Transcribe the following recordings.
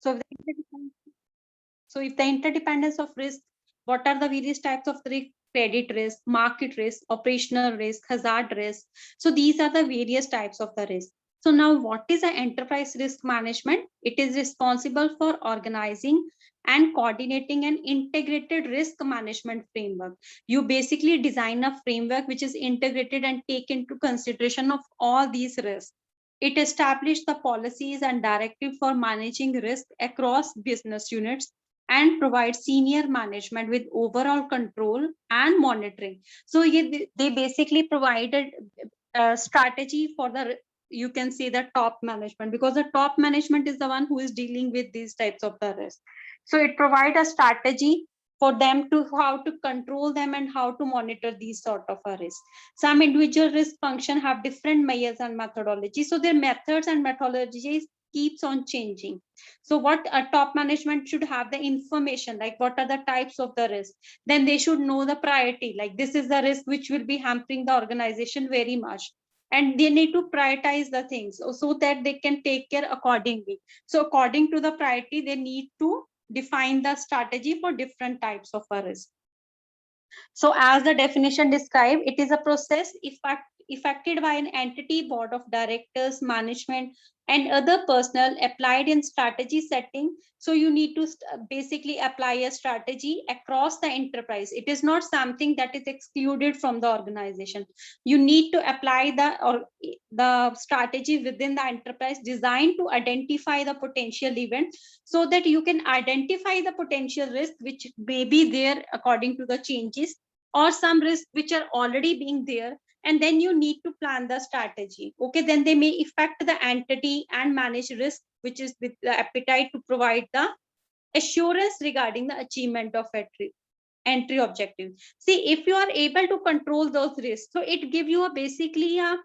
So if the interdependence, so if the interdependence of risk, what are the various types of risk? Credit risk, market risk, operational risk, hazard risk. So these are the various types of the risk. So now what is the enterprise risk management? It is responsible for organizing and coordinating an integrated risk management framework. You basically design a framework which is integrated and take into consideration of all these risks. It established the policies and directive for managing risk across business units and provide senior management with overall control and monitoring. So they basically provided a strategy for the, you can say, the top management, because the top management is the one who is dealing with these types of the risk. So it provides a strategy for them to how to control them and how to monitor these sort of a risk. Some individual risk function have different measures and methodologies, so their methods and methodologies keeps on changing. So what a top management should have the information, like what are the types of the risk, then they should know the priority, like this is the risk which will be hampering the organization very much, and they need to prioritize the things so that they can take care accordingly. So according to the priority, they need to define the strategy for different types of a risk. So as the definition described, it is a process effected by an entity, board of directors, management, and other personnel applied in strategy setting. So you need to basically apply a strategy across the enterprise. It is not something that is excluded from the organization. You need to apply the strategy within the enterprise designed to identify the potential event, so that you can identify the potential risk which may be there according to the changes, or some risks which are already being there, and then you need to plan the strategy. Okay, then they may affect the entity and manage risk, which is with the appetite to provide the assurance regarding the achievement of entry objective. See, if you are able to control those risks, so it give you a basically a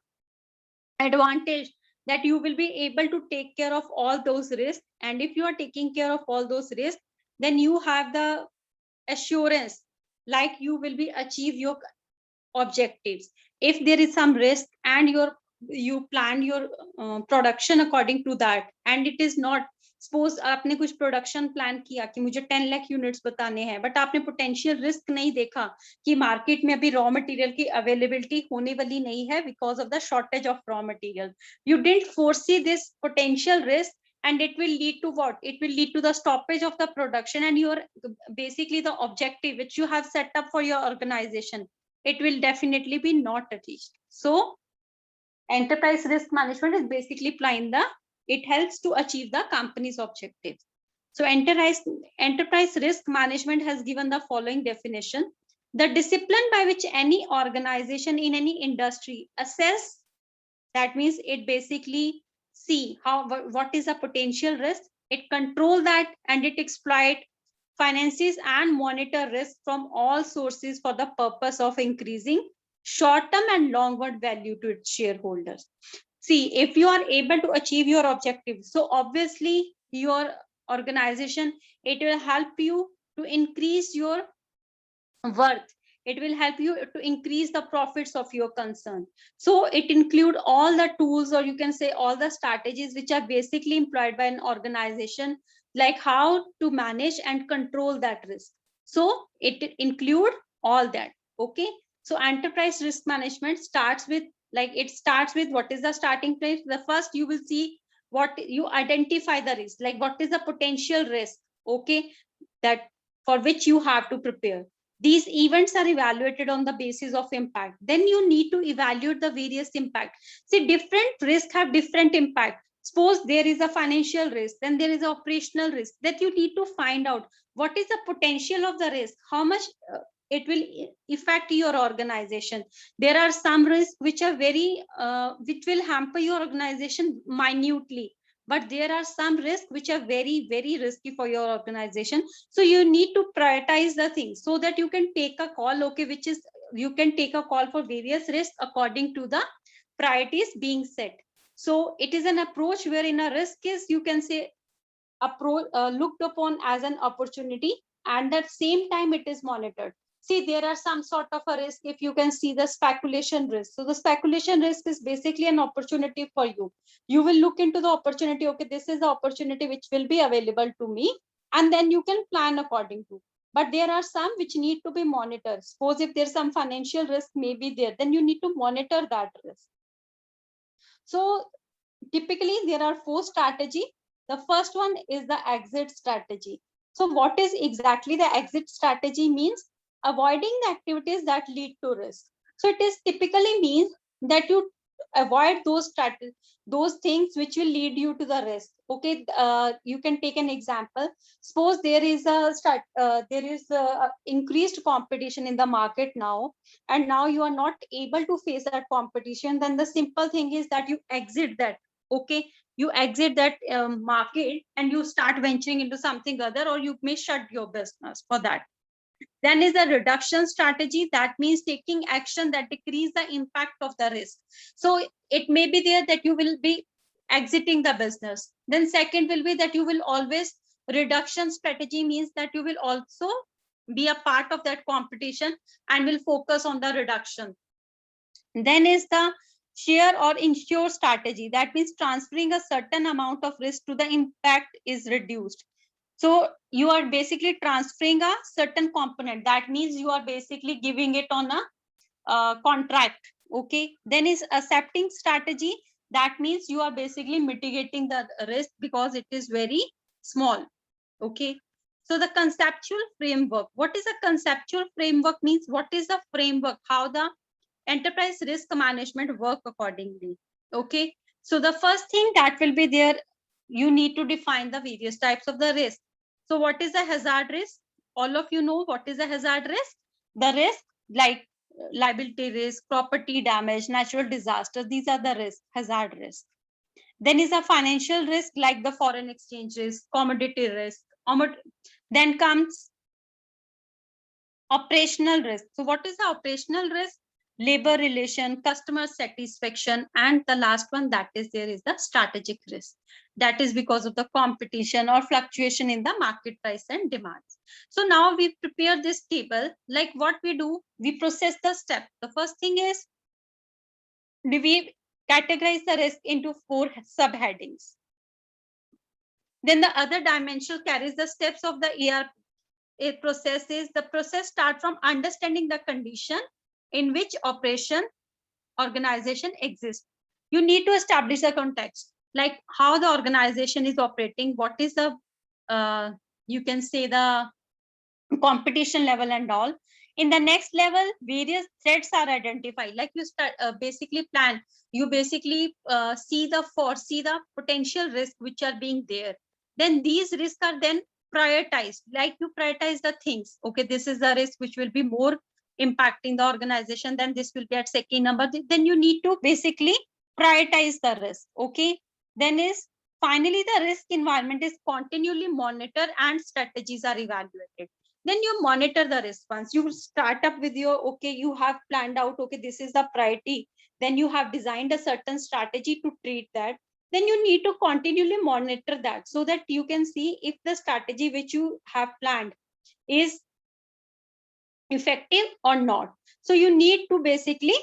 advantage that you will be able to take care of all those risks. And if you are taking care of all those risks, then you have the assurance, like you will be achieve your objectives. If there is some risk and you plan your production according to that, and it is not, suppose आपने कुछ production plan किया कि मुझे 10 lakh units बताने हैं, but आपने potential risk नहीं देखा कि मार्केट में अभी रॉ मटेरियल की अवेलेबिलिटी होने वाली नहीं है because of the shortage of raw material. You didn't foresee this potential risk, and it will lead to what? It will lead to the stoppage of the production, and your basically the objective which you have set up for your organization, it will definitely be not achieved. So enterprise risk management is basically applying the, it helps to achieve the company's objectives. So enterprise risk management has given the following definition: the discipline by which any organization in any industry assess, that means it basically see how what is the potential risk, it control that, and it exploit, finances and monitor risk from all sources for the purpose of increasing short-term and long-term value to its shareholders. See, if you are able to achieve your objective, so obviously your organization, it will help you to increase your worth. It will help you to increase the profits of your concern. So it include all the tools, or you can say all the strategies which are basically employed by an organization, like how to manage and control that risk. So it include all that. Okay, so enterprise risk management starts with, like it starts with what is the starting place. The first you will see what you identify the risk, like what is the potential risk, okay, that for which you have to prepare. These events are evaluated on the basis of impact. Then you need to evaluate the various impact. See, different risks have different impact. Suppose there is a financial risk, then there is an operational risk, that you need to find out what is the potential of the risk, how much it will affect your organization. There are some risks which are very which will hamper your organization minutely, but there are some risks which are very, very risky for your organization. So you need to prioritize the things so that you can take a call, okay, which is, you can take a call for various risks according to the priorities being set. So it is an approach wherein a risk is, you can say, approach looked upon as an opportunity, and at the same time it is monitored. See, there are some sort of a risk. If you can see the speculation risk. So the speculation risk is basically an opportunity for you. You will look into the opportunity. Okay, this is the opportunity which will be available to me. And then you can plan according to. But there are some which need to be monitored. Suppose if there's some financial risk may be there, then you need to monitor that risk. So typically there are 4 strategies. The first one is the exit strategy. So what is exactly the exit strategy means? Avoiding the activities that lead to risk. So it is typically means that you avoid those things which will lead you to the risk. Okay, you can take an example. Suppose there is increased competition in the market now, and now you are not able to face that competition. Then the simple thing is that you exit that. Okay, you exit that market and you start venturing into something other, or you may shut your business for that. Then is a reduction strategy. That means taking action that decrease the impact of the risk. So it may be there that you will be exiting the business. Then second will be that you will always, reduction strategy means that you will also be a part of that competition and will focus on the reduction. Then is the share or insure strategy. That means transferring a certain amount of risk to the impact is reduced. So you are basically transferring a certain component. That means you are basically giving it on a contract. Okay. Then is accepting strategy. That means you are basically mitigating the risk because it is very small. Okay. So the conceptual framework. What is a conceptual framework means? What is the framework? How the enterprise risk management work accordingly. Okay. So the first thing that will be there, you need to define the various types of the risk. So what is a hazard risk? All of you know what is a hazard risk. The risk like liability risk, property damage, natural disaster. These are the risk, hazard risk. Then is a financial risk like the foreign exchange risk, commodity risk. Then comes operational risk. So what is the operational risk? Labor relation, customer satisfaction, and the last one that is there is the strategic risk. That is because of the competition or fluctuation in the market price and demands. So now we prepare this table. Like what we do, we process the step. The first thing is, we categorize the risk into 4 subheadings. Then the other dimension carries the steps of the ERP process. Is the process start from understanding the condition in which operation organization exists. You need to establish the context, like how the organization is operating, what is the you can say the competition level and all. In the next level, various threats are identified. Like you start basically plan, you basically see the potential risk which are being there. Then these risks are then prioritized. Like you prioritize the things. Okay, this is the risk which will be more impacting the organization. Then this will be at second number. Then you need to basically prioritize the risk. Okay. Then is finally the risk environment is continually monitored and strategies are evaluated. Then you monitor the response. You start up with your, okay, you have planned out, okay, this is the priority. Then you have designed a certain strategy to treat that. Then you need to continually monitor that so that you can see if the strategy which you have planned is effective or not. So you need to basically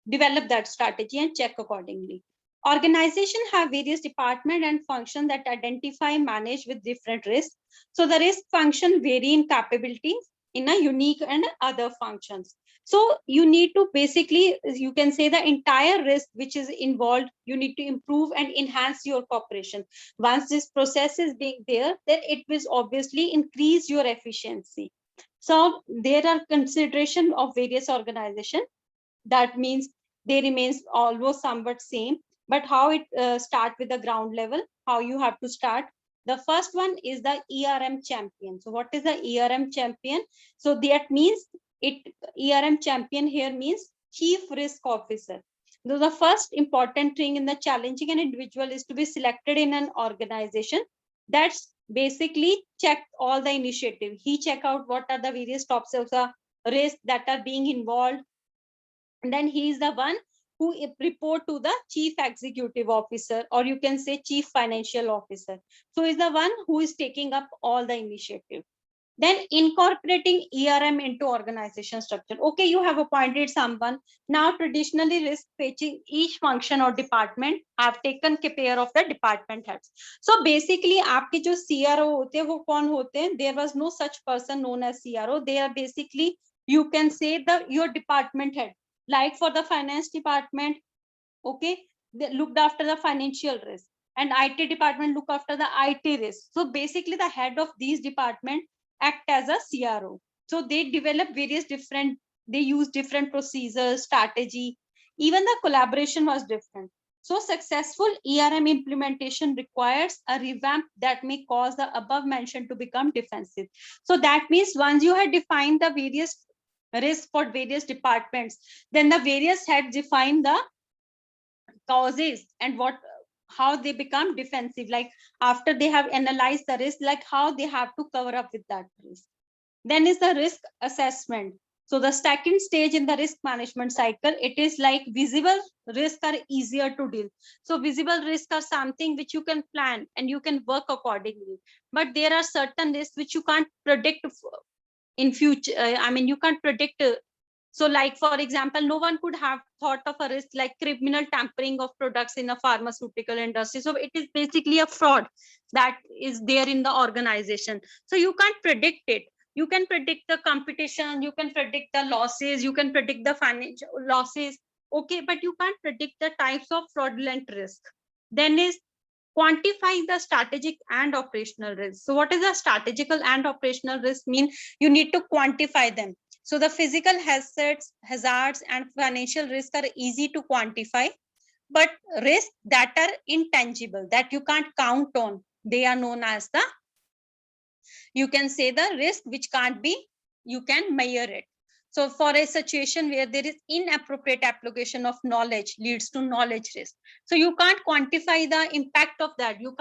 develop that strategy and check accordingly. Organization have various department and function that identify, manage with different risks. So the risk function vary in capabilities in a unique and other functions. So you need to basically, you can say the entire risk which is involved, you need to improve and enhance your cooperation. Once this process is being there, then it will obviously increase your efficiency. So there are consideration of various organization. That means they remains almost somewhat same, but how it start with the ground level, how you have to start. The first one is the ERM champion. So what is the ERM champion? So that means ERM champion here means chief risk officer. So the first important thing in the challenging an individual is to be selected in an organization that's basically check all the initiative. He check out what are the various tops of the risk that are being involved. And then he is the one who report to the chief executive officer, or you can say chief financial officer. So he's the one who is taking up all the initiative. Then incorporating ERM into organization structure. Okay, you have appointed someone. Now traditionally risk fetching each function or department have taken care of the department heads. So basically आपके जो CRO होते हैं वो कौन होते हैं? There was no such person known as CRO. They are basically, you can say, your department head. Like for the finance department, okay, they looked after the financial risk, and IT department look after the IT risk. So basically the head of these department act as a CRO. So they develop various different, they use different procedures, strategy, even the collaboration was different. So successful ERM implementation requires a revamp that may cause the above mentioned to become defensive. So that means once you have defined the various risks for various departments, then the various heads define the causes and what, how they become defensive, like after they have analyzed the risk, like how they have to cover up with that risk. Then is the risk assessment. So the second stage in the risk management cycle, it is like visible risks are easier to deal. So visible risks are something which you can plan and you can work accordingly, but there are certain risks which you can't predict in future. I mean, you can't predict. So like, for example, no one could have thought of a risk like criminal tampering of products in a pharmaceutical industry. So it is basically a fraud that is there in the organization. So you can't predict it. You can predict the competition, you can predict the losses, you can predict the financial losses. Okay, but you can't predict the types of fraudulent risk. Then is quantifying the strategic and operational risk. So what is the strategical and operational risk mean? You need to quantify them. So the physical hazards and financial risks are easy to quantify, but risks that are intangible, that you can't count on, they are known as the, you can say, the risk which can't be, you can measure it. So for a situation where there is inappropriate application of knowledge leads to knowledge risk. So you can't quantify the impact of that. You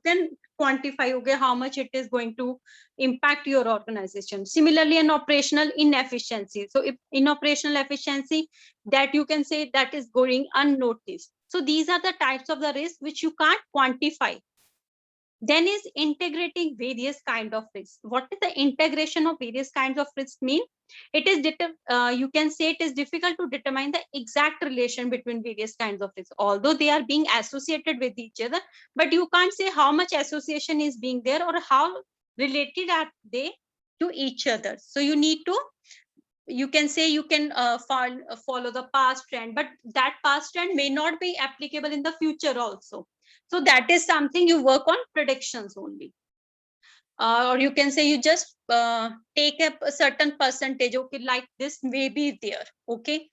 can quantify, okay, how much it is going to impact your organization. Similarly, an operational inefficiency. So if in operational efficiency, that you can say that is going unnoticed. So these are the types of the risk which you can't quantify. Then is integrating various kind of risks. What is the integration of various kinds of risks mean? It is you can say it is difficult to determine the exact relation between various kinds of risks, although they are being associated with each other, but you can't say how much association is being there or how related are they to each other. So you need to, you can say, you can follow the past trend, but that past trend may not be applicable in the future also. So that is something you work on predictions only. Or you can say you just take a certain percentage, okay, like this may be there, okay.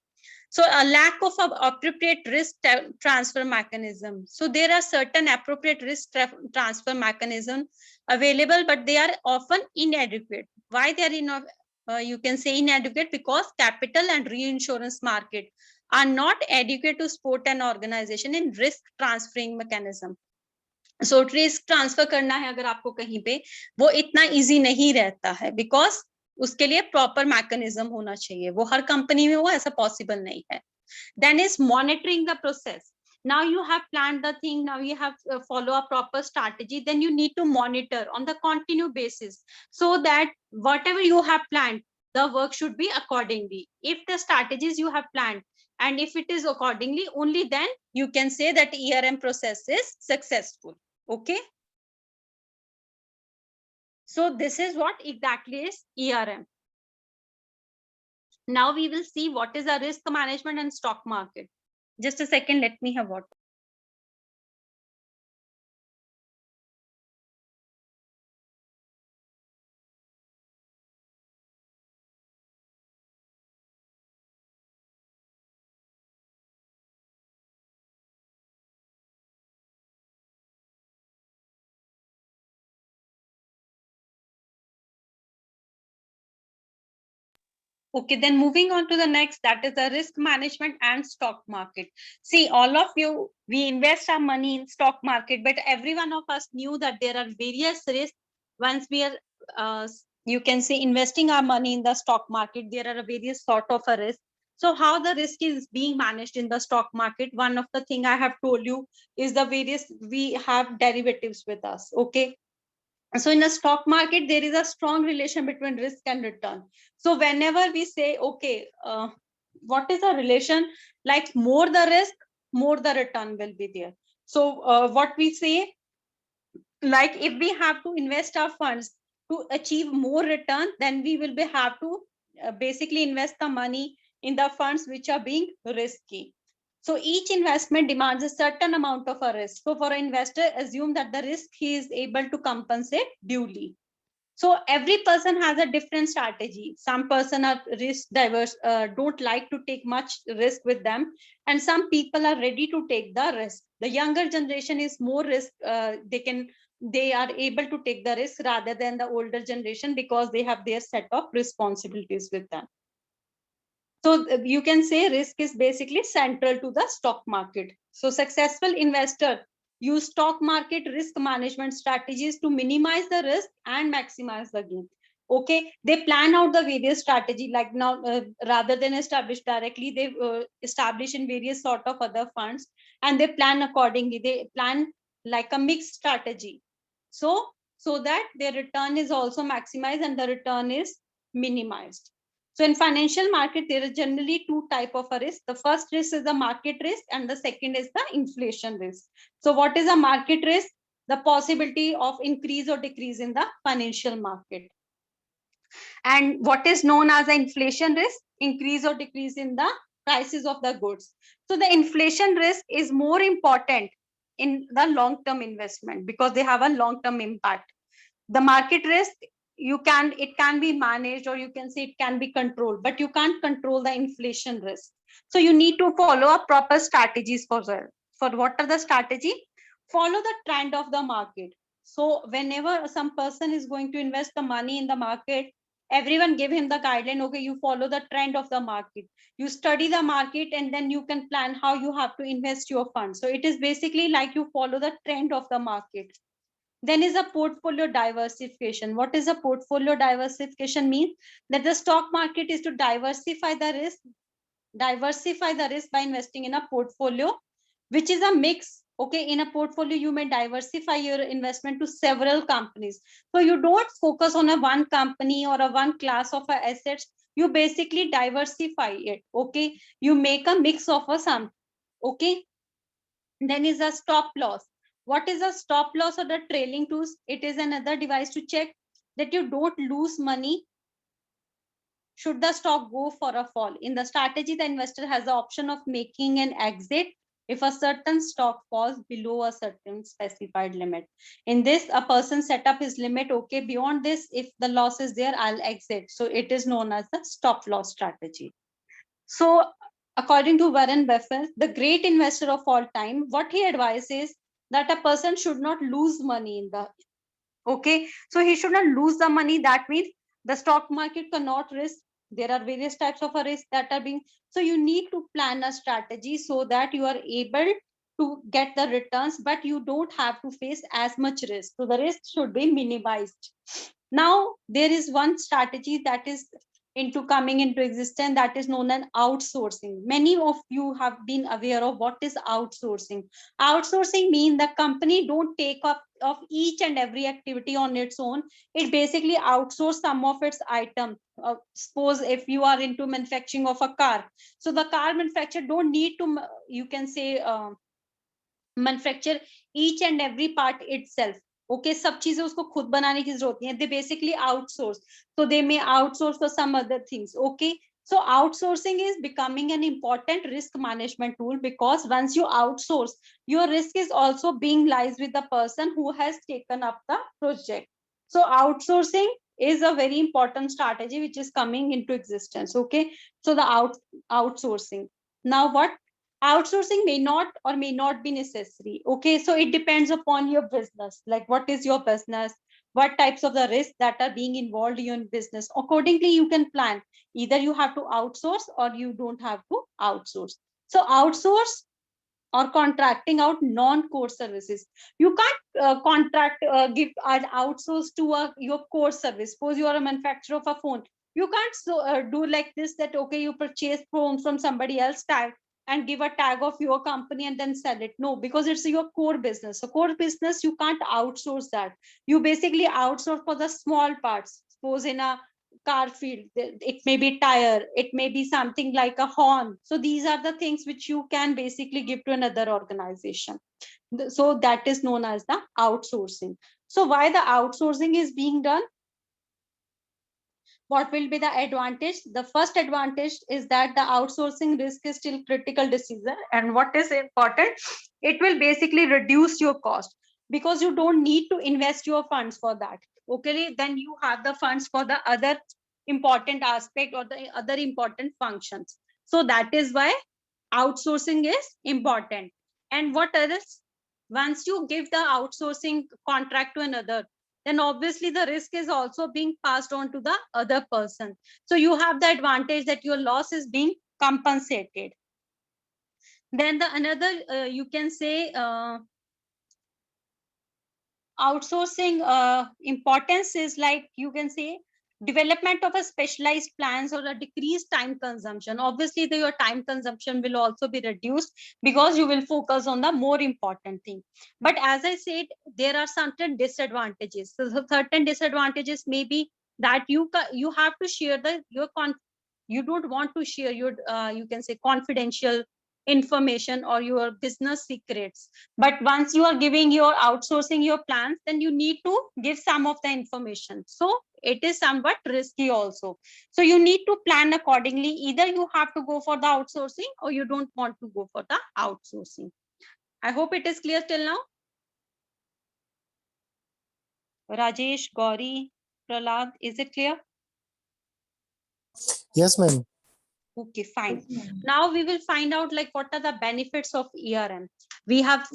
So a lack of appropriate risk transfer mechanism. So there are certain appropriate risk transfer mechanism available, but they are often inadequate. Why they are you can say inadequate? Because capital and reinsurance market are not adequate to support an organization in risk transferring mechanism. So risk transfer करना है अगर आपको कहीं पे, वो इतना easy नहीं रहता है, बिकॉज उसके लिए प्रॉपर मैकेनिज्म होना चाहिए, वो हर कंपनी में वो ऐसा पॉसिबल नहीं है. Then is monitoring the process. Now you have planned the thing, now you have follow a proper strategy, then you need to monitor on the continuous basis, so that whatever you have planned, the work should be accordingly. If the strategies you have planned and if it is accordingly, only then you can say that ERM process is successful. Okay, so this is what exactly is ERM. Now we will see what is a risk management and stock market. Just a second, let me have water. Okay, then moving on to the next, that is the risk management and stock market. See, all of you, we invest our money in stock market, but every one of us knew that there are various risks. Once we are, you can say, investing our money in the stock market, there are various sort of a risk. So how the risk is being managed in the stock market? One of the thing I have told you is the various, we have derivatives with us, okay? So in a stock market, there is a strong relation between risk and return. So whenever we say, okay, what is the relation? Like more the risk, more the return will be there. So what we say, like if we have to invest our funds to achieve more return, then we will be have to basically invest the money in the funds which are being risky. So each investment demands a certain amount of a risk. So for an investor, assume that the risk he is able to compensate duly. So every person has a different strategy. Some person are risk diverse, don't like to take much risk with them, and some people are ready to take the risk. The younger generation is more risk, they are able to take the risk rather than the older generation, because they have their set of responsibilities with them. So you can say risk is basically central to the stock market. So successful investor use stock market risk management strategies to minimize the risk and maximize the gain. Okay, they plan out the various strategy, like now rather than establish directly, they establish in various sort of other funds, and they plan accordingly. They plan like a mixed strategy. So that their return is also maximized and the return is minimized. So in financial market, there are generally two type of a risk. The first risk is the market risk and the second is the inflation risk. So what is a market risk? The possibility of increase or decrease in the financial market. And what is known as the inflation risk? Increase or decrease in the prices of the goods. So the inflation risk is more important in the long-term investment because they have a long-term impact. The market risk, it can be managed, or you can say it can be controlled, but you can't control the inflation risk. So you need to follow up proper strategies for that. For what are the strategy? Follow the trend of the market. So whenever some person is going to invest the money in the market, everyone give him the guideline, okay, you follow the trend of the market, you study the market, and then you can plan how you have to invest your funds. So it is basically like you follow the trend of the market. Then is a portfolio diversification. What is a portfolio diversification? Means that the stock market is to diversify the risk by investing in a portfolio, which is a mix. Okay, in a portfolio, you may diversify your investment to several companies. So you don't focus on a one company or a one class of assets. You basically diversify it. Okay, you make a mix of a some. Okay, then is a stop loss. What is a stop loss or the trailing tools? It is another device to check that you don't lose money should the stock go for a fall. In the strategy, the investor has the option of making an exit if a certain stock falls below a certain specified limit. In this, a person set up his limit. Okay, beyond this, if the loss is there, I'll exit. So it is known as the stop loss strategy. So according to Warren Buffett, the great investor of all time, what he advises that a person should not lose money in the, okay, so he should not lose the money. That means the stock market cannot risk. There are various types of a risk that are being, so you need to plan a strategy so that you are able to get the returns, but you don't have to face as much risk. So the risk should be minimized. Now there is one strategy that is into coming into existence, that is known as outsourcing. Many of you have been aware of what is outsourcing. Outsourcing means the company don't take up of each and every activity on its own. It basically outsource some of its item. Suppose if you are into manufacturing of a car, so the car manufacturer don't need to, you can say, manufacture each and every part itself. Okay, सब चीजें उसको खुद बनाने की जरूरत नहीं है. They basically outsource. So they may outsource for some other things. Okay, so outsourcing is becoming an important risk management tool, because once you outsource, your risk is also being lies with the person who has taken up the project. So outsourcing is a very important strategy which is coming into existence. Okay, so the outsourcing. Now what? Outsourcing may not or may not be necessary. Okay, so it depends upon your business, like what is your business, what types of the risks that are being involved in your business. Accordingly you can plan, either you have to outsource or you don't have to outsource. So outsource or contracting out non-core services. You can't contract give outsource to your core service. Suppose you are a manufacturer of a phone, you can't do like this, that okay, you purchase phone from somebody else type and give a tag of your company and then sell it. No, because it's your core business. So core business, you can't outsource that. You basically outsource for the small parts. Suppose in a car field, it may be tire, it may be something like a horn. So these are the things which you can basically give to another organization. So that is known as the outsourcing. So why the outsourcing is being done? What will be the advantage? The first advantage is that the outsourcing risk is still critical decision, and what is important, it will basically reduce your cost, because you don't need to invest your funds for that. Okay, then you have the funds for the other important aspect or the other important functions. So that is why outsourcing is important. And what else? Once you give the outsourcing contract to another, then obviously the risk is also being passed on to the other person. So you have the advantage that your loss is being compensated. Then the another, you can say, outsourcing importance is like, you can say, development of a specialized plans or a decreased time consumption. Obviously your time consumption will also be reduced because you will focus on the more important thing. But as I said, there are certain disadvantages. So certain disadvantages may be that you have to share you don't want to share your you can say confidential information or your business secrets. But once you are giving your outsourcing your plans, then you need to give some of the information. So it is somewhat risky also. So you need to plan accordingly. Either you have to go for the outsourcing or you don't want to go for the outsourcing. I hope it is clear till now. Rajesh, Gauri, Prahlad, is it clear? Yes, ma'am. Okay, fine. Now we will find out like what are the benefits of ERM. We have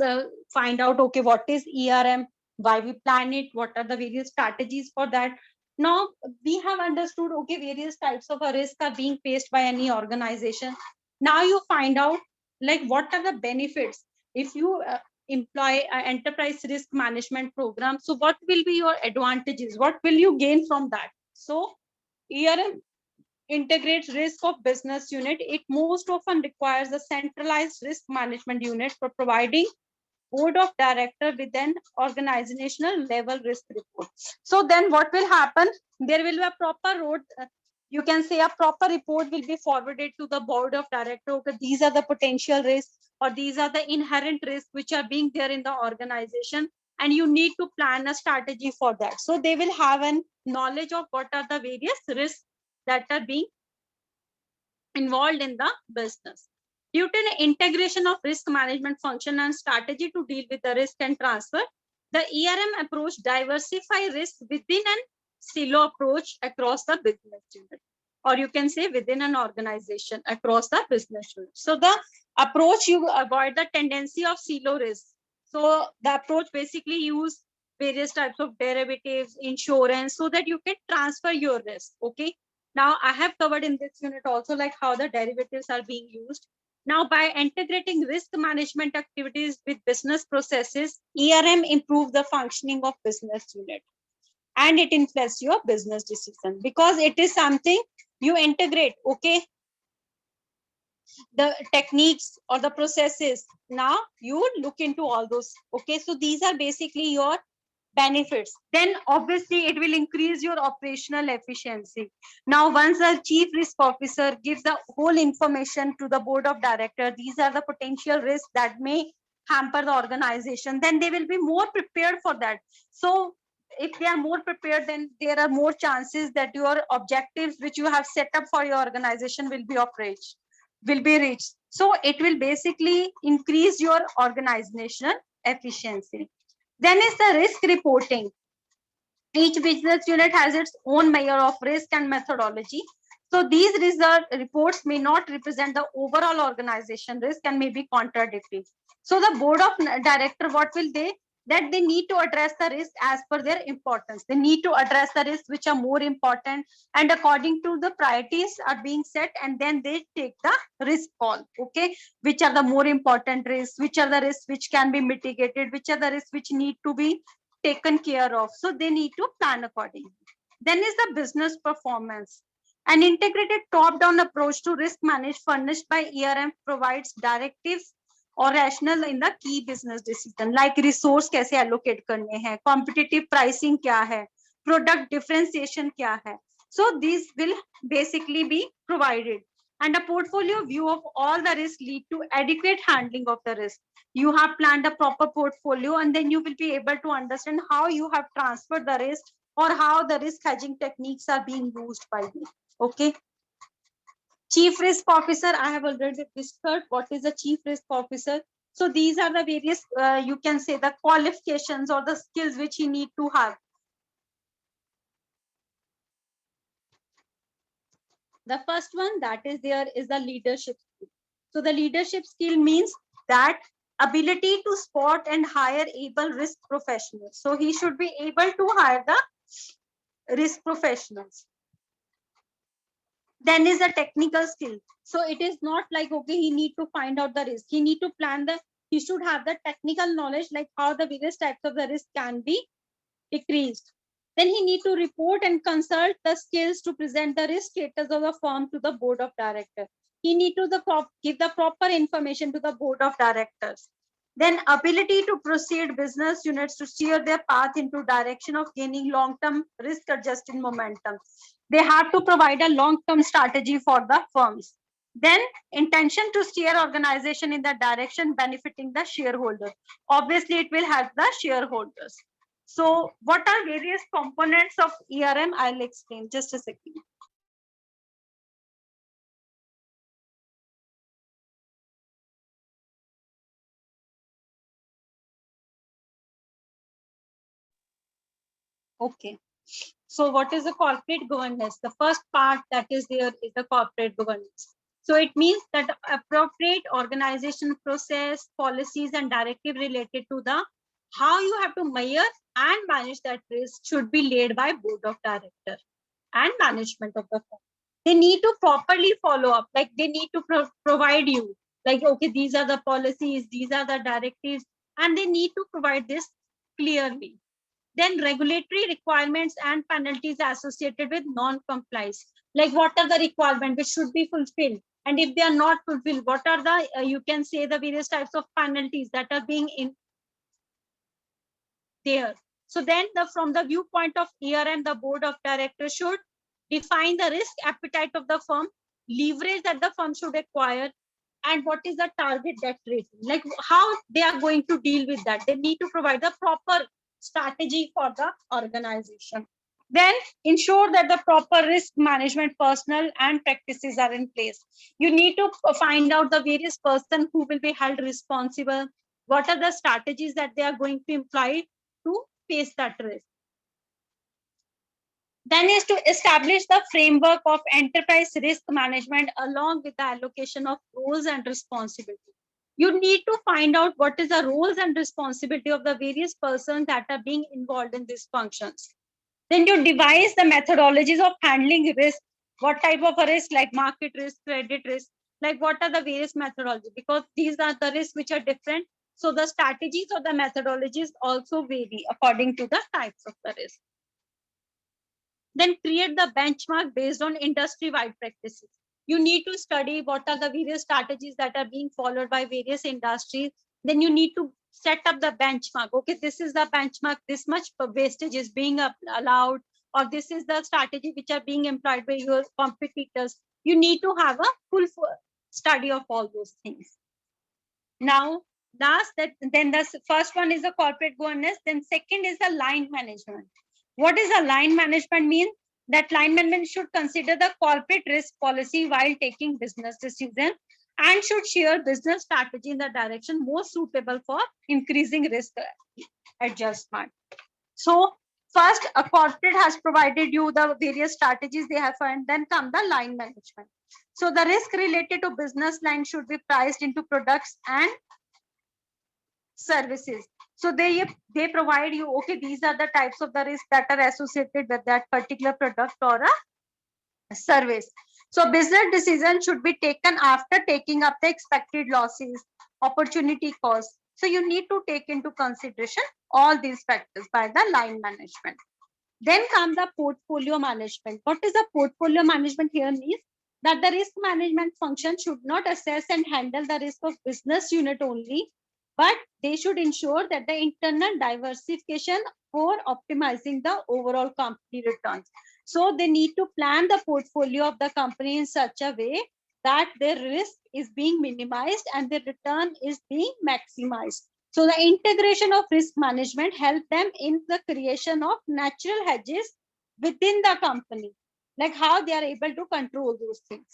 find out, okay, what is ERM, why we plan it, what are the various strategies for that. Now we have understood, okay, various types of a risk are being faced by any organization. Now you find out like what are the benefits if you employ an enterprise risk management program. So what will be your advantages? What will you gain from that? So ERM integrates risk of business unit. It most often requires a centralized risk management unit for providing board of director with an organizational level risk report. So then what will happen? There will be a proper road. You can say a proper report will be forwarded to the board of director. Okay, these are the potential risks or these are the inherent risks which are being there in the organization, and you need to plan a strategy for that. So they will have a knowledge of what are the various risks that are being involved in the business. Due to the integration of risk management function and strategy to deal with the risk and transfer, the ERM approach diversify risk within an silo approach across the business unit, or you can say within an organization across the business unit. So the approach, you avoid the tendency of silo risk. So the approach basically use various types of derivatives, insurance, so that you can transfer your risk. Okay. Now I have covered in this unit also like how the derivatives are being used. Now by integrating risk management activities with business processes, ERM improve the functioning of business unit and it influences your business decision because it is something you integrate. Okay, the techniques or the processes, now you look into all those. Okay, so these are basically your benefits. Then obviously it will increase your operational efficiency. Now once the chief risk officer gives the whole information to the board of director, these are the potential risks that may hamper the organization, then they will be more prepared for that. So if they are more prepared, then there are more chances that your objectives which you have set up for your organization will be reached. So it will basically increase your organizational efficiency. Then is the risk reporting. Each business unit has its own measure of risk and methodology. So these reports may not represent the overall organization risk and may be contradictory. So the board of director, what will that they need to address the risk as per their importance. They need to address the risks which are more important, and according to the priorities are being set, and then they take the risk call. Okay, which are the more important risks, which are the risks which can be mitigated, which are the risks which need to be taken care of. So they need to plan accordingly. Then is the business performance. An integrated top-down approach to risk management furnished by ERM provides directives or rational in the key business decision, like resource कैसे allocate करने हैं, competitive pricing क्या है, product differentiation क्या है. So these will basically be provided. And a portfolio view of all the risk lead to adequate handling of the risk. You have planned a proper portfolio, and then you will be able to understand how you have transferred the risk or how the risk hedging techniques are being used by you. Okay. Chief Risk Officer, I have already discussed what is a Chief Risk Officer. So these are the various, you can say the qualifications or the skills which he need to have. The first one that is there is the leadership skill. So the leadership skill means that ability to spot and hire able risk professionals. So he should be able to hire the risk professionals. Then is a technical skill. So it is not like, okay, he need to find out the risk. He need to plan he should have the technical knowledge, like how the various types of the risk can be decreased. Then he need to report and consult the skills to present the risk status of the firm to the board of directors. He need to give the proper information to the board of directors. Then ability to proceed business units to steer their path into direction of gaining long-term risk-adjusted momentum. They have to provide a long-term strategy for the firms. Then intention to steer organization in the direction benefiting the shareholders. Obviously, it will help the shareholders. So what are various components of ERM? I'll explain just a second. Okay. So what is the corporate governance? The first part that is there is the corporate governance. So it means that appropriate organization process, policies, and directive related to the how you have to measure and manage that risk should be laid by board of directors and management of the firm. They need to properly follow up, like they need to provide you, like, okay, these are the policies, these are the directives, and they need to provide this clearly. Then regulatory requirements and penalties associated with non-compliance. Like what are the requirements which should be fulfilled? And if they are not fulfilled, what are the, you can say the various types of penalties that are being in there. So then from the viewpoint of ERM, the board of directors should define the risk appetite of the firm, leverage that the firm should acquire, and what is the target debt rating, like how they are going to deal with that. They need to provide the proper strategy for the organization. Then ensure that the proper risk management personnel and practices are in place. You need to find out the various person who will be held responsible, what are the strategies that they are going to employ to face that risk. Then is to establish the framework of enterprise risk management along with the allocation of roles and responsibility. You need to find out what is the roles and responsibility of the various persons that are being involved in these functions. Then you devise the methodologies of handling risk. What type of a risk, like market risk, credit risk, like what are the various methodologies, because these are the risks which are different. So the strategies or the methodologies also vary according to the types of the risk. Then create the benchmark based on industry-wide practices. You need to study what are the various strategies that are being followed by various industries. Then you need to set up the benchmark. Okay, this is the benchmark, this much wastage is being allowed, or this is the strategy which are being employed by your competitors. You need to have a full study of all those things. Now, then the first one is the corporate governance. Then second is the line management. What is a line management mean? That line management should consider the corporate risk policy while taking business decisions and should share business strategy in the direction most suitable for increasing risk adjustment. So first, a corporate has provided you the various strategies they have, and then come the line management. So the risk related to business line should be priced into products and services. So they provide you, okay, these are the types of the risk that are associated with that particular product or a service. So business decision should be taken after taking up the expected losses, opportunity costs. So you need to take into consideration all these factors by the line management. Then come the portfolio management. What is the portfolio management here means? That the risk management function should not assess and handle the risk of business unit only, but they should ensure that the internal diversification for optimizing the overall company returns. So they need to plan the portfolio of the company in such a way that their risk is being minimized and their return is being maximized. So the integration of risk management help them in the creation of natural hedges within the company, like how they are able to control those things.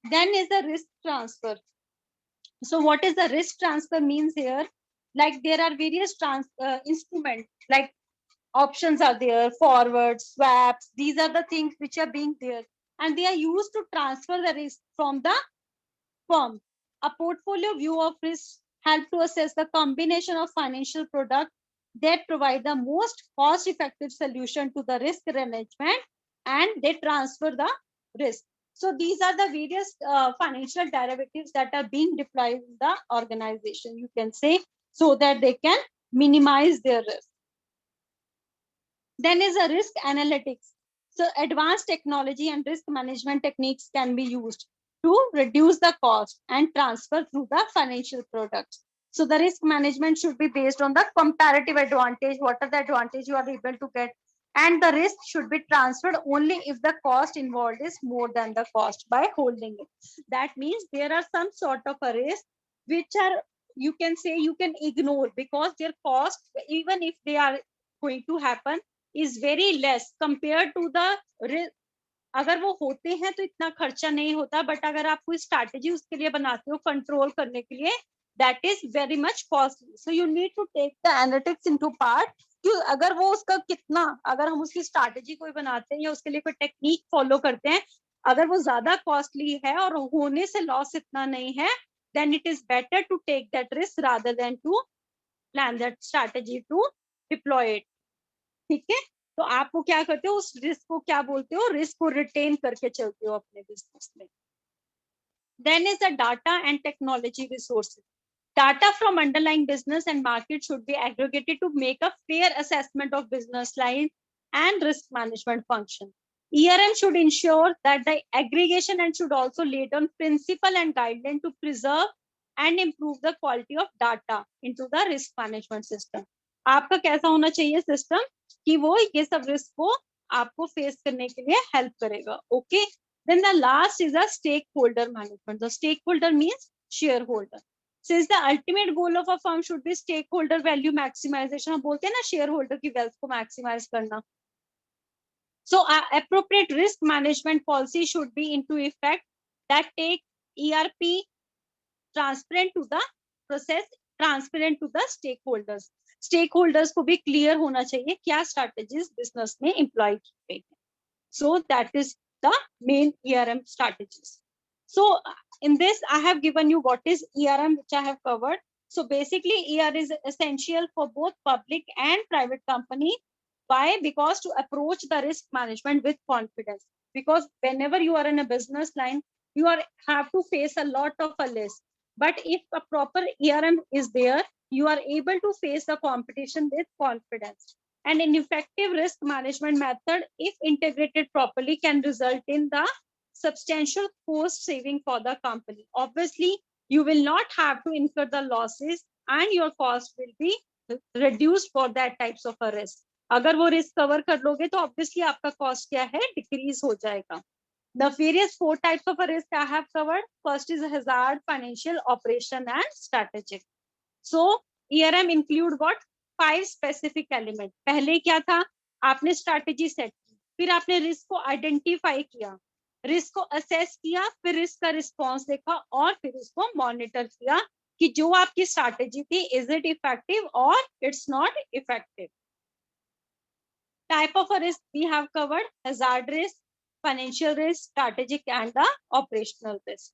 Then is the risk transfer. So what is the risk transfer means here? Like there are various instruments, like options are there, forwards, swaps. These are the things which are being there, and they are used to transfer the risk from the firm. A portfolio view of risk help to assess the combination of financial products that provide the most cost-effective solution to the risk management, and they transfer the risk. So these are the various financial derivatives that are being deployed in the organization, you can say, so that they can minimize their risk. Then is a risk analytics. So advanced technology and risk management techniques can be used to reduce the cost and transfer through the financial products. So the risk management should be based on the comparative advantage. What are the advantage you are able to get? And the risk should be transferred only if the cost involved is more than the cost by holding it. That means there are some sort of a risk which are, you can say, you can ignore because their cost, even if they are going to happen, is very less compared to the, अगर वो होते हैं तो इतना खर्चा नहीं होता, but अगर आप कोई स्ट्रैटेजी उसके लिए बनाते हो कंट्रोल करने के लिए, that is very much costly. So you need to take the analytics into part कि अगर वो उसका कितना, अगर हम उसकी स्ट्रैटेजी कोई बनाते हैं या उसके लिए कोई टेक्निक फॉलो करते हैं, अगर वो ज्यादा कॉस्टली है और होने से लॉस इतना नहीं है, then it is better to take that risk rather than to plan that strategy to deploy it. ठीक है, तो आप वो क्या करते हो, उस रिस्क को क्या बोलते हो, रिस्क को रिटेन करके चलते हो अपने बिजनेस में. Then is the data and technology resources. Data from underlying business and market should be aggregated to make a fair assessment of business line and risk management function. ERM should ensure that the aggregation and should also lay down principle and guideline to preserve and improve the quality of data into the risk management system. आपका कैसा होना चाहिए system कि वो ये सब risk को आपको फेस करने के लिए हेल्प करेगा. Okay, then the last is a stakeholder management. The stakeholder means shareholder. Since the ultimate goal of a firm should be stakeholder value maximization, हम बोलते हैं ना शेयर होल्डर की wealth को maximise करना. So appropriate risk management policy should be into effect that take ERP transparent to the process, transparent to the stakeholders. Stakeholders को भी clear होना चाहिए क्या strategies business में employ की गई है. So that is the main ERM strategies. So in this, I have given you what is ERM, which I have covered. So basically, ER is essential for both public and private company. Why? Because to approach the risk management with confidence. Because whenever you are in a business line, you have to face a lot of a list. But if a proper ERM is there, you are able to face the competition with confidence. And an effective risk management method, if integrated properly, can result in the substantial cost saving for the company. Obviously, you will not have to incur the losses and your cost will be reduced for that types of a risk. अगर वो risk cover कर लोगे तो obviously आपका cost क्या है, decrease हो जाएगा. The various 4 types of a risk I have covered. First is hazard, financial, operation and strategic. So ERM include what? 5 specific element. पहले क्या था, आपने strategy set की, फिर आपने risk को identify किया, रिस्क को असेस किया, फिर रिस्क का रिस्पॉन्स देखा और फिर उसको मॉनिटर किया कि जो आपकी स्ट्रैटेजी थी, इज इट इफेक्टिव और it's not effective. Type of a risk we have covered: hazard risk, financial risk, strategic and the operational risk.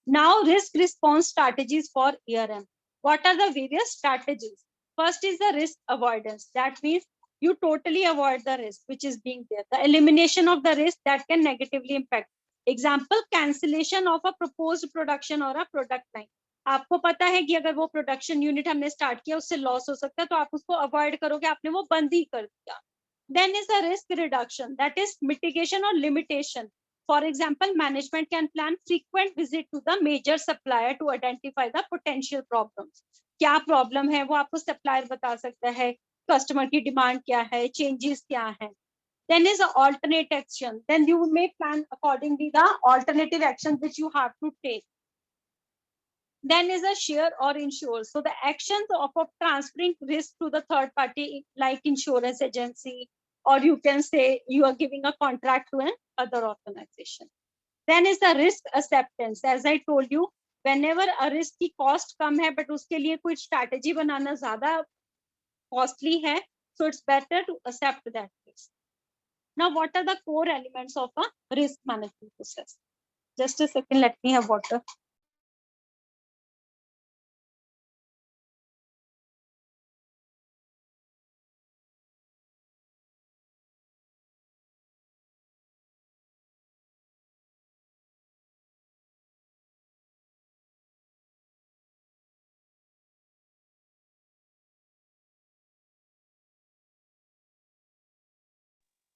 Now risk response strategies for ERM. What are the various strategies? First is the risk avoidance. That means you totally avoid the risk which is being there. The elimination of the risk that can negatively impact. Example, cancellation of a proposed production or a product line. आपको पता है कि अगर वो production unit हमने start किया उससे loss हो सकता है, तो आप उसको अवॉइड करोगे, आपने वो बंद ही कर दिया. Then is the risk reduction, that is mitigation or limitation. For example, management can plan frequent visit to the major supplier to identify the potential problems. क्या problem है वो आपको supplier बता सकता है, customer की demand क्या है, changes क्या है. Then is the alternate action. Then you may plan accordingly the alternative action which you have to take. Then is a share or insure. So the actions of transferring risk to the third party, like insurance agency, or you can say you are giving a contract to an other organization. Then is the risk acceptance. As I told you, whenever a risk की cost कम है, but उसके लिए कोई strategy बनाना ज़्यादा costly है, so it's better to accept that risk. Now, what are the core elements of a risk management process? Just a second, let me have water.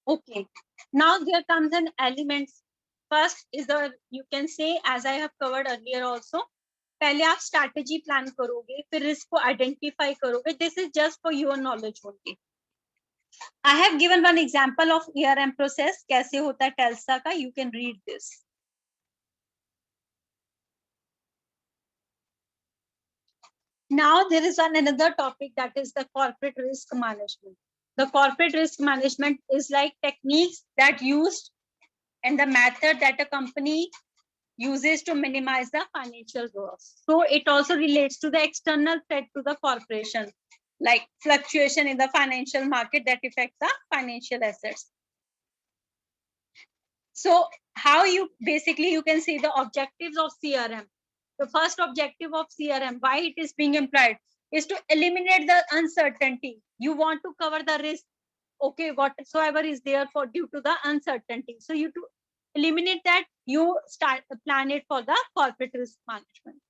Okay, now there comes an elements. First is the, you can say, as I have covered earlier also, पहले आप strategy plan करोगे, फिर risk को identify करोगे. This is just for your knowledge only. I have given one example of ERM process. कैसे होता है TELSA का? You can read this. Now there is another topic, that is the corporate risk management. The corporate risk management is like techniques that used and the method that a company uses to minimize the financial loss. So it also relates to the external threat to the corporation, like fluctuation in the financial market that affect the financial assets. So how you basically, you can see the objectives of CRM. The first objective of CRM, why it is being employed, is to eliminate the uncertainty. You want to cover the risk, okay, whatsoever is there for due to the uncertainty. So you to eliminate that, you start plan it for the corporate risk management.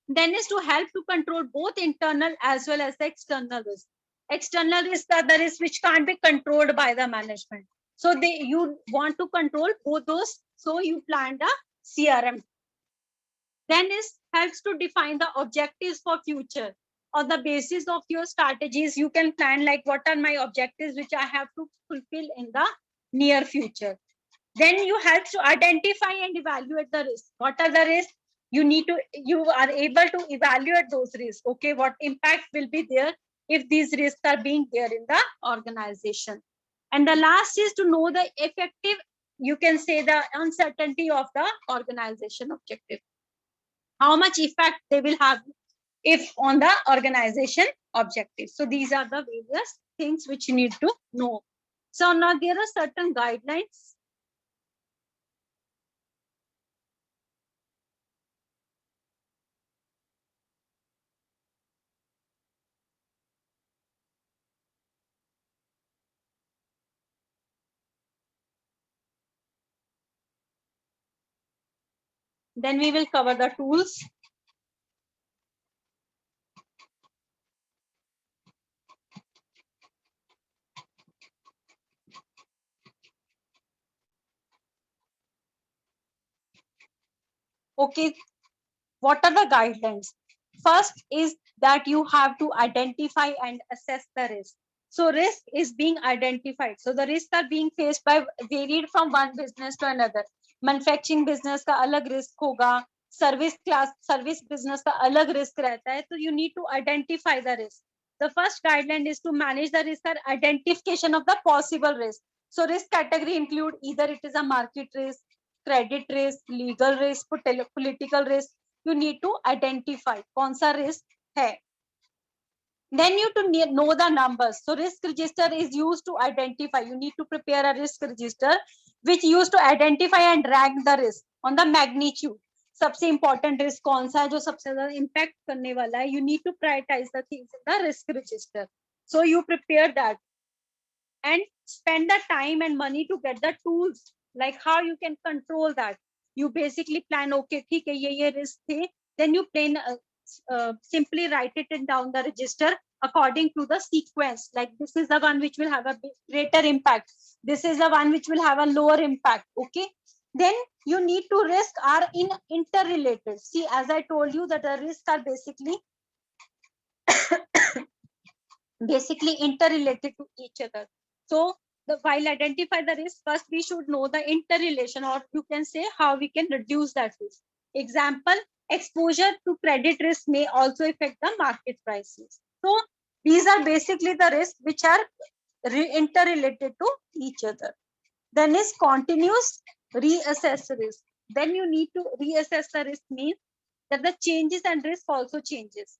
Then is to help to control both internal as well as the external risk. External risks are the risks which can't be controlled by the management. So you want to control both those. So you planned a CRM. Then is helps to define the objectives for future. On the basis of your strategies, you can plan like what are my objectives which I have to fulfill in the near future. Then you help to identify and evaluate the risk. What are the risks? You are able to evaluate those risks. Okay, what impact will be there if these risks are being there in the organization. And the last is to know the effective, you can say the uncertainty of the organization objective. How much effect they will have if on the organization objective. So these are the various things which you need to know. So now there are certain guidelines. Then we will cover the tools. Okay, what are the guidelines? First is that you have to identify and assess the risk. So risk is being identified. So the risks are being faced by varied from one business to another. Manufacturing business का अलग risk होगा, service business का अलग risk रहता है. So you need to identify the risk. The first guideline is to manage the risk or identification of the possible risk. So risk category include either it is a market risk, credit risk, legal risk, political risk. You need to identify कौन सा risk है. Then you to know the numbers. So risk register is used to identify. You need to prepare a risk register which used to identify and rank the risk on the magnitude. सबसे important risk कौन सा है जो सबसे ज्यादा impact करने वाला है. You need to prioritize the things in the risk register. So you prepare that and spend the time and money to get the tools, like how you can control that. You basically plan, okay, ठीक है, ये risk थे. Then you plan simply write it in down the register. according to the sequence, like this is the one which will have a greater impact, this is the one which will have a lower impact. Okay, then you need to risk are in interrelated. See, as I told you that the risks are basically interrelated to each other. So while identify the risk, first we should know the interrelation, or you can say how we can reduce that risk. Example, exposure to credit risk may also affect the market prices. So these are basically the risks which are interrelated to each other. Then is continuous reassess risk. Then you need to reassess the risk, means that the changes and risk also changes.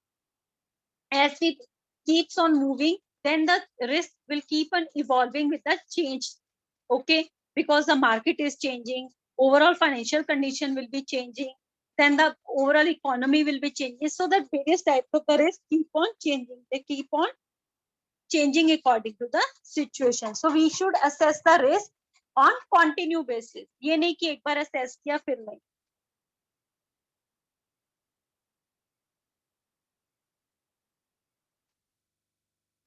As it keeps on moving, then the risk will keep on evolving with the change. Okay, because the market is changing, overall financial condition will be changing, then the overall economy will be changing. So the various types of the risk keep on changing. They keep on changing according to the situation. So we should assess the risk on continue basis. ये नहीं कि एक बार assess किया फिर नहीं.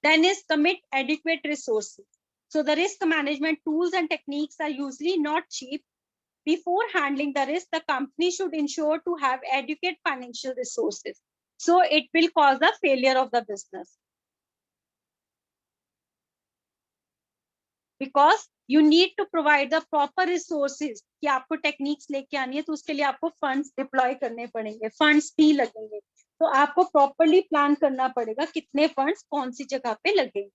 Then is commit adequate resources. So the risk management tools and techniques are usually not cheap. Before handling the risk, the company should ensure to have adequate financial resources. So it will cause the failure of the business. Because you need to provide the proper resources. कि आपको techniques लेके आनी है, तो उसके लिए आपको funds deploy करने पड़ेंगे, funds भी लगेंगे. तो आपको properly plan करना पड़ेगा कितने funds कौन सी जगह पे लगेंगे.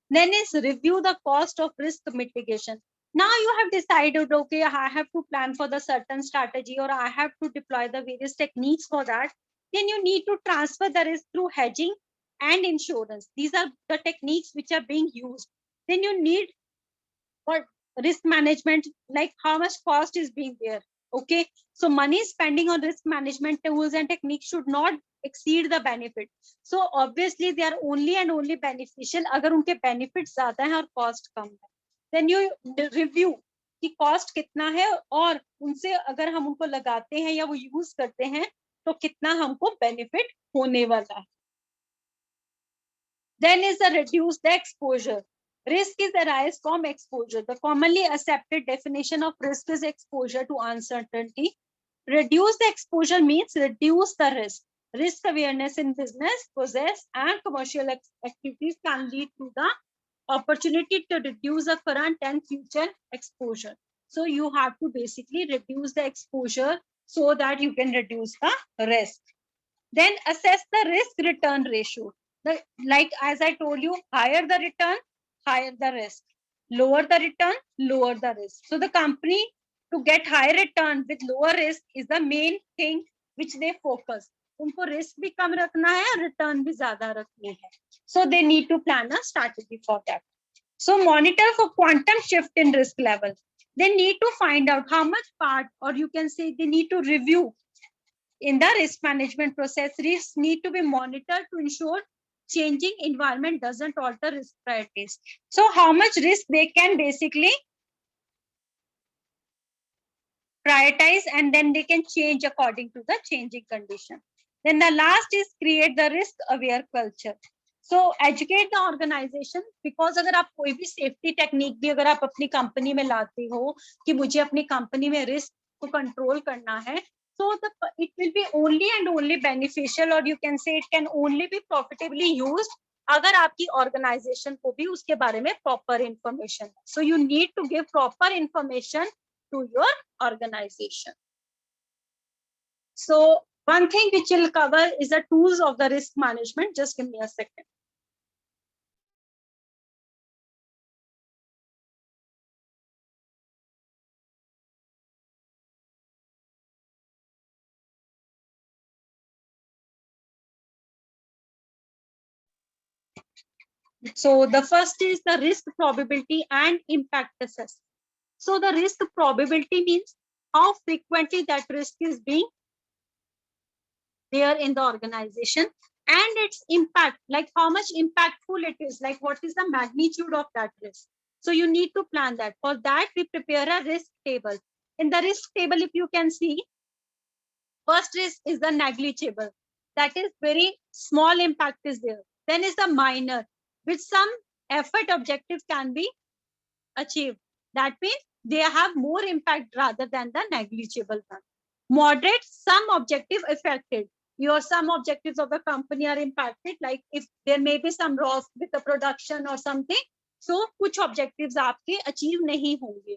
Then is review the cost of risk mitigation. Now you have decided, okay, I have to plan for the certain strategy, or I have to deploy the various techniques for that. Then you need to transfer the risk through hedging and insurance. These are the techniques which are being used. Then you need for risk management, like how much cost is being there. Okay, so money spending on risk management tools and techniques should not exceed the benefit. So obviously they are only and only beneficial अगर उनके benefits ज़्यादा हैं और cost कम है. Then you review कि cost कितना है, और उनसे अगर हम उनको लगाते हैं या वो use करते हैं तो कितना हमको benefit होने वाला है. Then is the reduce the exposure. Risk is arise from exposure. The commonly accepted definition of risk is exposure to uncertainty. Reduce the exposure means reduce the risk. Risk awareness in business, process, and commercial activities can lead to the opportunity to reduce the current and future exposure. So you have to basically reduce the exposure so that you can reduce the risk. Then assess the risk return ratio. Like as I told you, higher the return, higher the risk. Lower the return, lower the risk. So the company to get higher return with lower risk is the main thing which they focus. उनको risk भी कम रखना है, return भी ज़्यादा रखनी है. So they need to plan a strategy for that. So monitor for quantum shift in risk level. They need to find out how much part, or you can say they need to review in the risk management process. Risks need to be monitored to ensure changing environment doesn't alter risk priorities. So how much risk they can basically prioritize, and then they can change according to the changing condition. Then the last is create the risk aware culture. So educate the organization, because अगर आप कोई भी safety technique भी अगर आप अपनी company में लाते हो कि मुझे अपनी company में risk को control करना है, so it will be only and only beneficial, or you can say it can only be profitably used अगर आपकी organization को भी उसके बारे में proper information. So you need to give proper information to your organization. So one thing which will cover is the tools of the risk management. Just give me a second. So the first is the risk probability and impact assessment. So the risk probability means how frequently that risk is being there in the organization, and its impact, like how much impactful it is, like what is the magnitude of that risk. So you need to plan that. For that, we prepare a risk table. In the risk table, if you can see, first risk is the negligible. that is very small impact is there. Then is the minor, with some effort objectives can be achieved. That means they have more impact rather than the negligible one. Moderate, some objective affected. Your some objectives of the company are impacted, like if there may be some loss with the production or something, so कुछ objectives आपके achieve नहीं होंगे.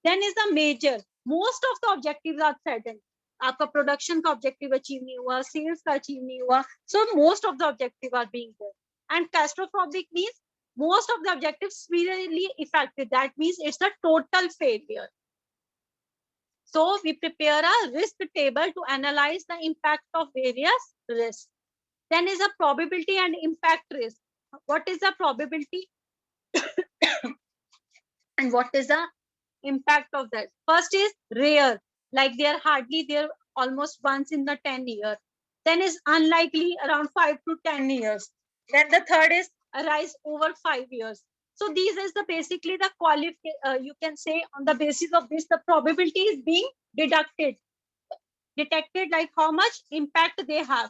Then is the major, most of the objectives are threatened. आपका production का objective achieve नहीं हुआ, sales का achieve नहीं हुआ, so most of the objectives are being there. And catastrophic means most of the objectives severely affected. That means it's a total failure. So we prepare a risk table to analyze the impact of various risks. Then is a probability and impact risk. What is the probability and what is the impact of that? First is rare, like they are hardly there, almost once in the 10 years. Then is unlikely, around 5 to 10 years. Then the third is arise over 5 years. So these is the basically the you can say on the basis of this, the probability is being detected, like how much impact they have,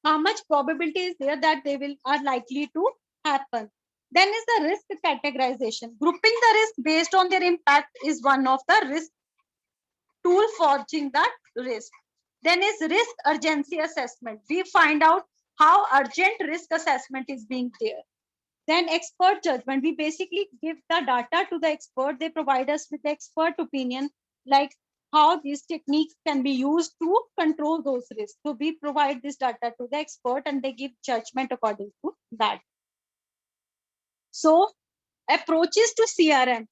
how much probability is there that they will are likely to happen. Then is the risk categorization. Grouping the risk based on their impact is one of the risk tool for judging the risk. Then is risk urgency assessment. We find out how urgent risk assessment is being there. Then expert judgment. We basically give the data to the expert. They provide us with expert opinion, like how these techniques can be used to control those risks. So we provide this data to the expert and they give judgment according to that. So approaches to CRM.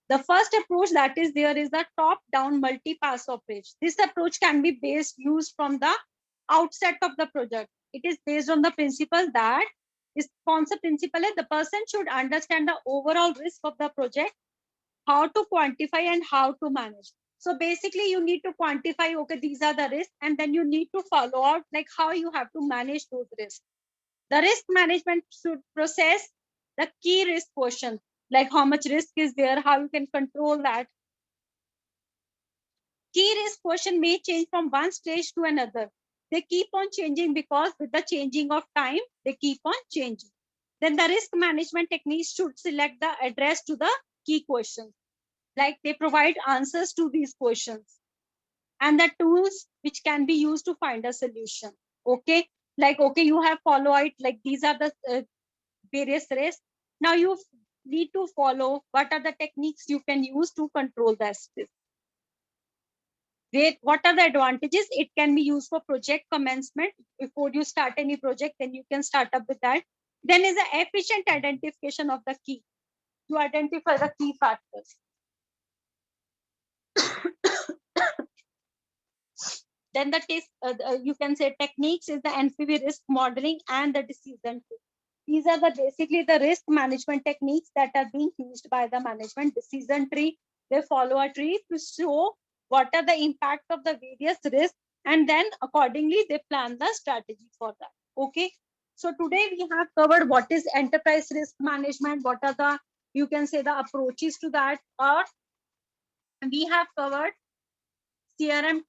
The first approach that is there is the top-down multi-pass approach. This approach can be used from the outset of the project. It is based on the principle that is concept principle is the person should understand the overall risk of the project, how to quantify and how to manage. So basically you need to quantify, okay, these are the risks, and then you need to follow out like how you have to manage those risks. The risk management should process the key risk question, like how much risk is there, how you can control that. Key risk question may change from one stage to another. They keep on changing because with the changing of time, they keep on changing. Then the risk management techniques should select the address to the key questions. Like they provide answers to these questions and the tools which can be used to find a solution. Okay, like, okay, you have followed it, like these are the various risks. Now you need to follow what are the techniques you can use to control this. What are the advantages? It can be used for project commencement. Before you start any project, then you can start up with that. Then is the efficient identification of the key. You identify the key factors. Then you can say techniques is the NPV risk modeling and the decision tree. These are the basically the risk management techniques that are being used by the management. Decision tree, they follow a tree to show what are the impact of the various risks, and then accordingly they plan the strategy for that. Okay, so today we have covered what is enterprise risk management, what are the, you can say, the approaches to that, or we have covered CRM.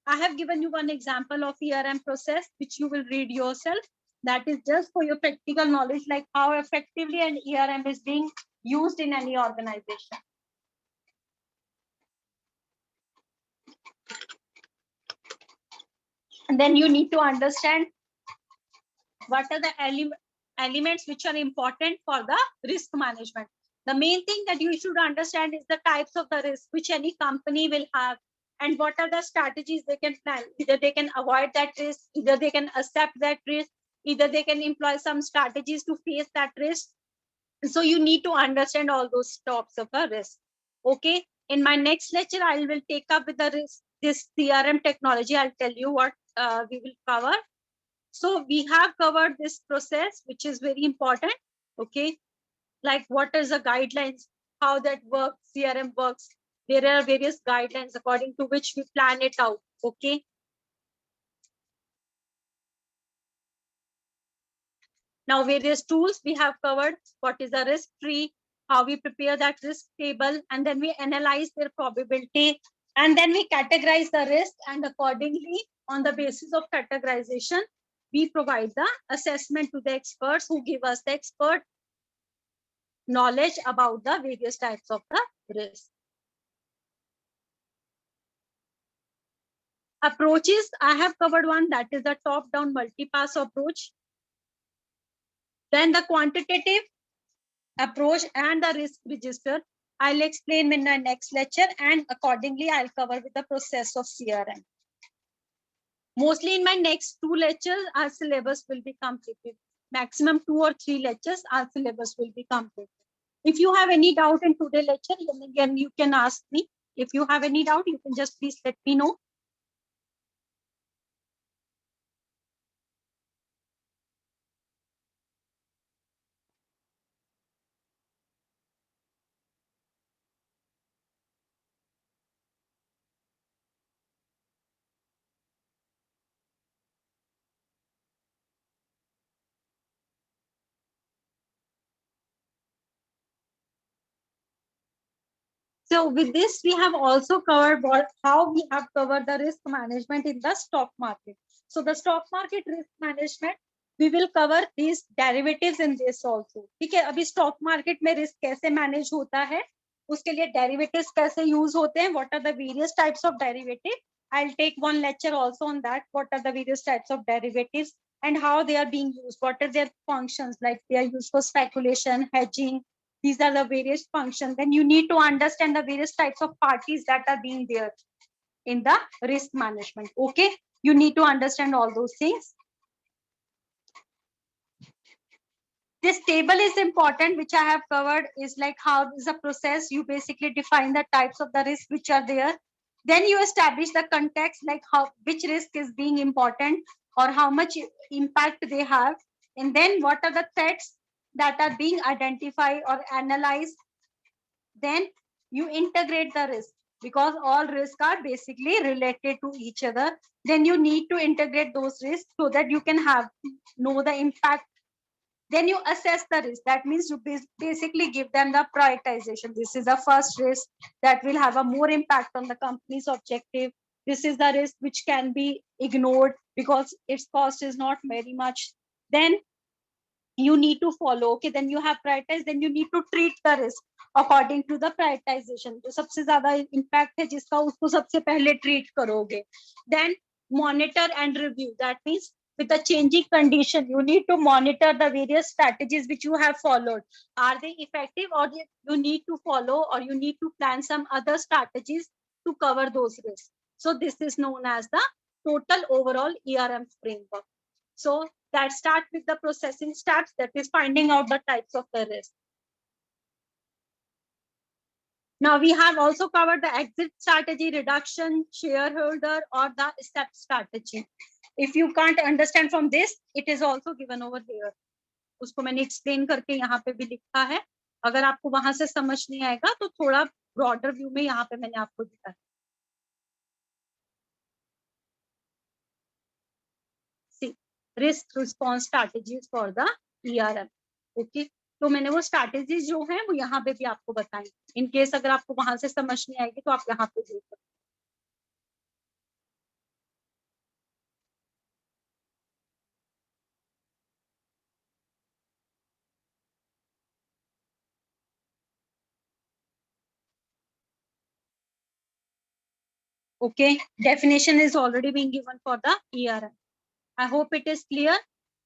I have given you one example of ERM process, which you will read yourself. That is just for your practical knowledge, like how effectively an ERM is being used in any organization. And then you need to understand what are the elements which are important for the risk management. The main thing that you should understand is the types of the risk which any company will have, and what are the strategies they can plan. Either they can avoid that risk, either they can accept that risk, either they can employ some strategies to face that risk. So you need to understand all those types of the risk. Okay, in my next lecture I will take up with the risk, this CRM technology. I'll tell you what we will cover. So we have covered this process, which is very important. Okay, like what is the guidelines, how that works, CRM works. There are various guidelines according to which we plan it out. Okay, now various tools we have covered. What is the risk tree, how we prepare that risk table, and then we analyze their probability, and then we categorize the risk, and accordingly, on the basis of categorization, we provide the assessment to the experts who give us the expert knowledge about the various types of the risk. Approaches, I have covered one, that is the top-down multi-pass approach. Then the quantitative approach and the risk register, I'll explain in my next lecture, and accordingly I'll cover with the process of CRM. Mostly in my next 2 lectures, our syllabus will be completed. Maximum 2 or 3 lectures, our syllabus will be completed. If you have any doubt in today's lecture, then you can ask me. If you have any doubt, you can just please let me know. So with this, we have also covered how we have covered the risk management in the stock market. So the stock market risk management, we will cover these derivatives in this also. ठीक है, अभी stock market में risk कैसे manage होता है, उसके लिए derivatives कैसे use होते हैं, what are the various types of derivatives. I'll take one lecture also on that. What are the various types of derivatives and how they are being used? What are their functions? Like they are used for speculation, hedging. These are the various functions. Then you need to understand the various types of parties that are being there in the risk management. Okay, you need to understand all those things. This table is important, which I have covered, is like how is the process. You basically define the types of the risk which are there. Then you establish the context, like how which risk is being important or how much impact they have. And then what are the threats that are being identified or analyzed. Then you integrate the risk, because all risks are basically related to each other. Then you need to integrate those risks so that you can know the impact. Then you assess the risk. That means you basically give them the prioritization. This is the first risk that will have a more impact on the company's objective. This is the risk which can be ignored because its cost is not very much. Then you need to follow. Okay, then you have prioritized, then you need to treat the risk according to the prioritization. जो सबसे ज्यादा impact है जिसका, उसको सबसे पहले treat करोगे. Then monitor and review. That means with the changing condition, you need to monitor the various strategies which you have followed. Are they effective, or you need to follow, or you need to plan some other strategies to cover those risks. So this is known as the total overall ERM framework. So that start with the processing steps, that is finding out the types of the risk. Now we have also covered the exit strategy, reduction, shareholder, or the step strategy. If you can't understand from this, it is also given over here. उसको मैंने explain करके यहाँ पे भी लिखा है. अगर आपको वहां से समझ नहीं आएगा तो थोड़ा broader view में यहाँ पे मैंने आपको दिखाया. See, risk response strategies for the ERM. Okay. तो मैंने वो स्ट्रैटेजीज जो है वो यहाँ पे भी आपको बताई. इन केस अगर आपको वहां से समझ नहीं आएगी तो आप यहाँ पे देख सकते. Okay, definition is already being given for the ERM. I hope it is clear.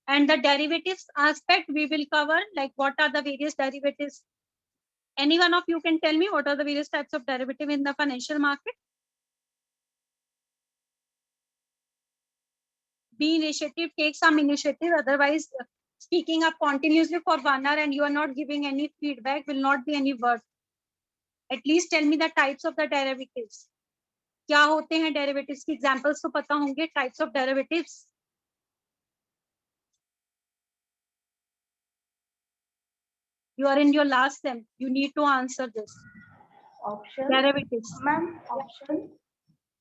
And the derivatives aspect we will cover, like what are the various derivatives. Any one of you can tell me what are the various types of derivative in the financial market? Be initiative, take some initiative. Otherwise, speaking up continuously for 1 hour and you are not giving any feedback will not be any worth. At least tell me the types of the derivatives. क्या होते हैं derivatives की examples तो पता होंगे. Types of derivatives. You are in your last sem. You need to answer this. Option. Derivatives. Ma'am, option.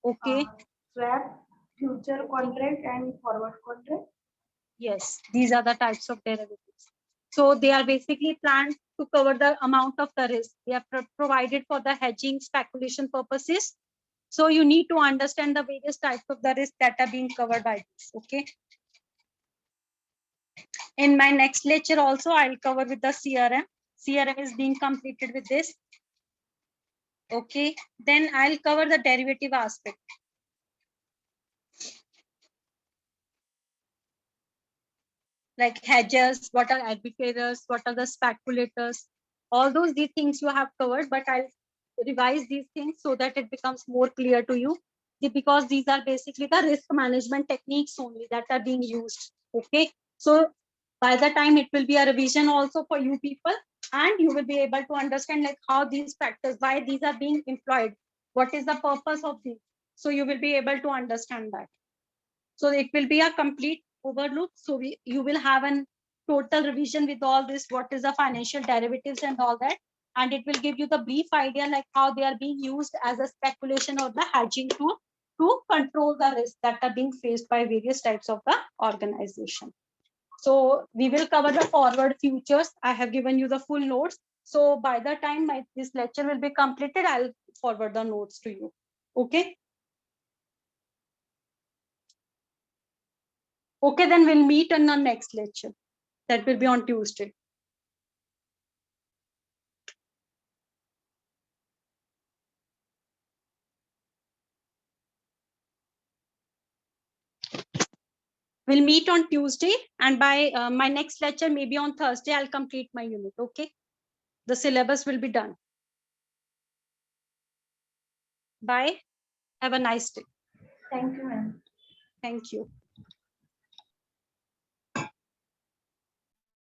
Okay. Swap, future contract, and forward contract. Yes, these are the types of derivatives. So they are basically planned to cover the amount of the risk. We have provided for the hedging speculation purposes. So you need to understand the various types of the risk that are being covered by this. Okay. In my next lecture also, I'll cover with the CRM. CRM is being completed with this. Okay. Then I'll cover the derivative aspect. Like hedgers, what are arbitrators, what are the speculators, all these things you have covered, but I'll revise these things so that it becomes more clear to you, because these are basically the risk management techniques only that are being used. Okay, so by the time it will be a revision also for you people, and you will be able to understand like how these factors, why these are being employed, what is the purpose of these, so you will be able to understand that. So it will be a complete overlook. So you will have a total revision with all this, what is the financial derivatives and all that. And it will give you the brief idea like how they are being used as a speculation or the hedging tool to control the risks that are being faced by various types of the organization. So we will cover the forward futures. I have given you the full notes. So by the time this lecture will be completed, I'll forward the notes to you. Okay. Okay, then we'll meet in our next lecture. That will be on Tuesday. We'll meet on Tuesday, and by my next lecture, maybe on Thursday, I'll complete my unit. Okay. The syllabus will be done. Bye. Have a nice day. Thank you, ma'am. Thank you.